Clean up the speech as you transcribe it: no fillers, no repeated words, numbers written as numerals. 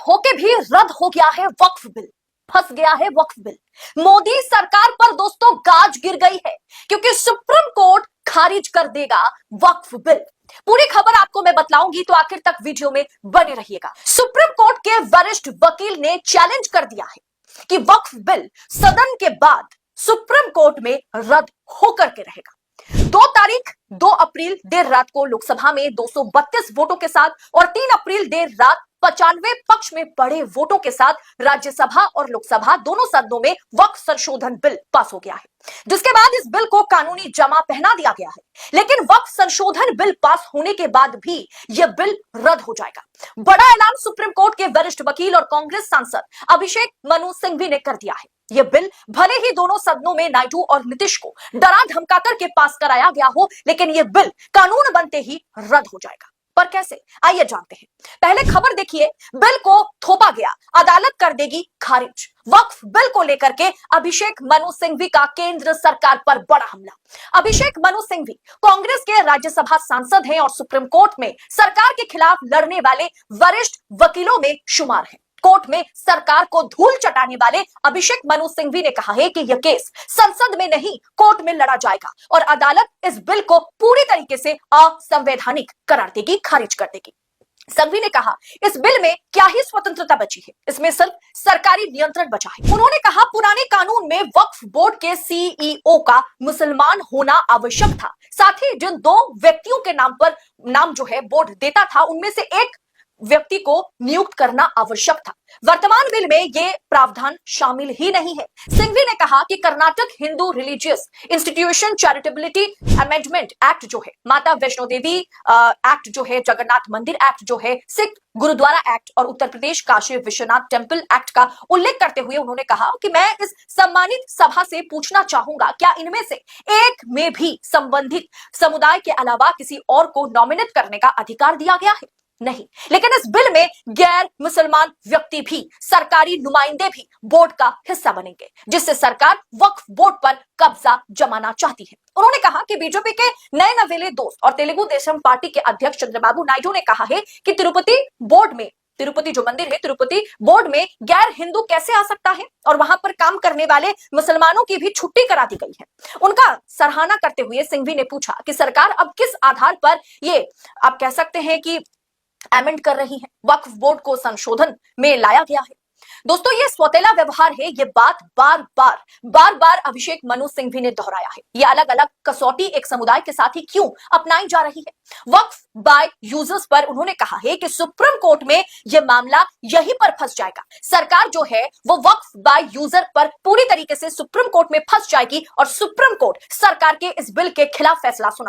होके भी रद्द हो गया है वक्फ बिल। फंस गया है वक्फ बिल। मोदी सरकार पर दोस्तों गाज गिर गई है क्योंकि सुप्रीम कोर्ट खारिज कर देगा वक्फ बिल। पूरी खबर आपको मैं बतलाऊंगी तो आखिर तक वीडियो में बने रहिएगा। सुप्रीम कोर्ट के वरिष्ठ वकील ने चैलेंज कर दिया है कि वक्फ बिल सदन के बाद सुप्रीम कोर्ट में रद्द होकर के रहेगा। 2 अप्रैल देर रात को लोकसभा में 232 वोटों के साथ और 3 अप्रैल देर रात 95 पक्ष में बड़े वोटों के साथ राज्यसभा और लोकसभा दोनों सदनों में वक्फ संशोधन बिल पास हो गया है, जिसके बाद इस बिल को कानूनी जमा पहना दिया गया है। लेकिन वक्फ संशोधन बिल पास होने के बाद भी यह बिल रद्द हो जाएगा। बड़ा ऐलान सुप्रीम कोर्ट के वरिष्ठ वकील और कांग्रेस सांसद अभिषेक मनु सिंघवी ने कर दिया है। यह बिल भले ही दोनों सदनों में नायडू और नीतीश को डरा धमकाकर के पास कराया गया हो, लेकिन यह बिल कानून बनते ही रद्द हो जाएगा। पर कैसे, आइए जानते हैं। पहले खबर देखिए। बिल को थोपा गया, अदालत कर देगी खारिज। वक्फ बिल को लेकर के अभिषेक मनु सिंघवी का केंद्र सरकार पर बड़ा हमला। अभिषेक मनु सिंघवी कांग्रेस के राज्यसभा सांसद हैं और सुप्रीम कोर्ट में सरकार के खिलाफ लड़ने वाले वरिष्ठ वकीलों में शुमार हैं। कोर्ट में सरकार को धूल चटाने वाले अभिषेक मनु सिंघवी ने कहा है कि यह केस संसद में नहीं कोर्ट में लड़ा जाएगा और अदालत इस बिल को पूरी तरीके से असंवैधानिक करार देगी, खारिज कर देगी। सिंघवी ने कहा इस बिल में क्या ही स्वतंत्रता बची है, इसमें सिर्फ सरकारी नियंत्रण बचा है। उन्होंने कहा पुराने कानून में वक्फ बोर्ड के सीईओ का मुसलमान होना आवश्यक था, साथ ही जिन 2 व्यक्तियों के नाम जो है बोर्ड देता था उनमें से एक व्यक्ति को नियुक्त करना आवश्यक था। वर्तमान बिल में यह प्रावधान शामिल ही नहीं है। सिंघवी ने कहा कि Karnataka Hindu religious institution charitability amendment act जो है, माता वैष्णो देवी एक्ट जो है, जगन्नाथ मंदिर एक्ट जो है, सिख गुरुद्वारा एक्ट और उत्तर प्रदेश काशी विश्वनाथ टेम्पल एक्ट का उल्लेख करते हुए उन्होंने कहा कि मैं इस सम्मानित सभा से पूछना चाहूंगा, क्या इनमें से एक में भी संबंधित समुदाय के अलावा किसी और को नॉमिनेट करने का अधिकार दिया गया है? नहीं। लेकिन इस बिल में गैर मुसलमान व्यक्ति भी, सरकारी नुमाइंदे भी बोर्ड का हिस्सा बनेंगे, जिससे सरकार वक्फ बोर्ड पर कब्जा जमाना चाहती है। उन्होंने कहा कि बीजेपी के नए नवेले दोस्त और तेलुगु देशम पार्टी के अध्यक्ष चंद्रबाबू नायडू ने कहा है कि तिरुपति जो मंदिर है, तिरुपति बोर्ड में गैर हिंदू कैसे आ सकता है और वहां पर काम करने वाले मुसलमानों की भी छुट्टी करा दी गई है। उनका सराहना करते हुए सिंघवी ने पूछा कि सरकार अब किस आधार पर ये आप कह सकते हैं कि अमेंड कर रही है, वक्फ बोर्ड को संशोधन में लाया गया है। दोस्तों ये सौतेला व्यवहार है, ये बात बार बार अभिषेक मनु सिंघवी ने दोहराया है। ये अलग अलग कसौटी एक समुदाय के साथ ही क्यों अपनाई जा रही है? वक्फ बाय यूजर्स पर उन्होंने कहा है कि सुप्रीम कोर्ट में यह मामला यहीं पर फंस जाएगा। सरकार जो है वो वक्फ बाय यूजर पर पूरी तरीके से सुप्रीम कोर्ट में फंस जाएगी और सुप्रीम कोर्ट सरकार के इस बिल के खिलाफ फैसला सुना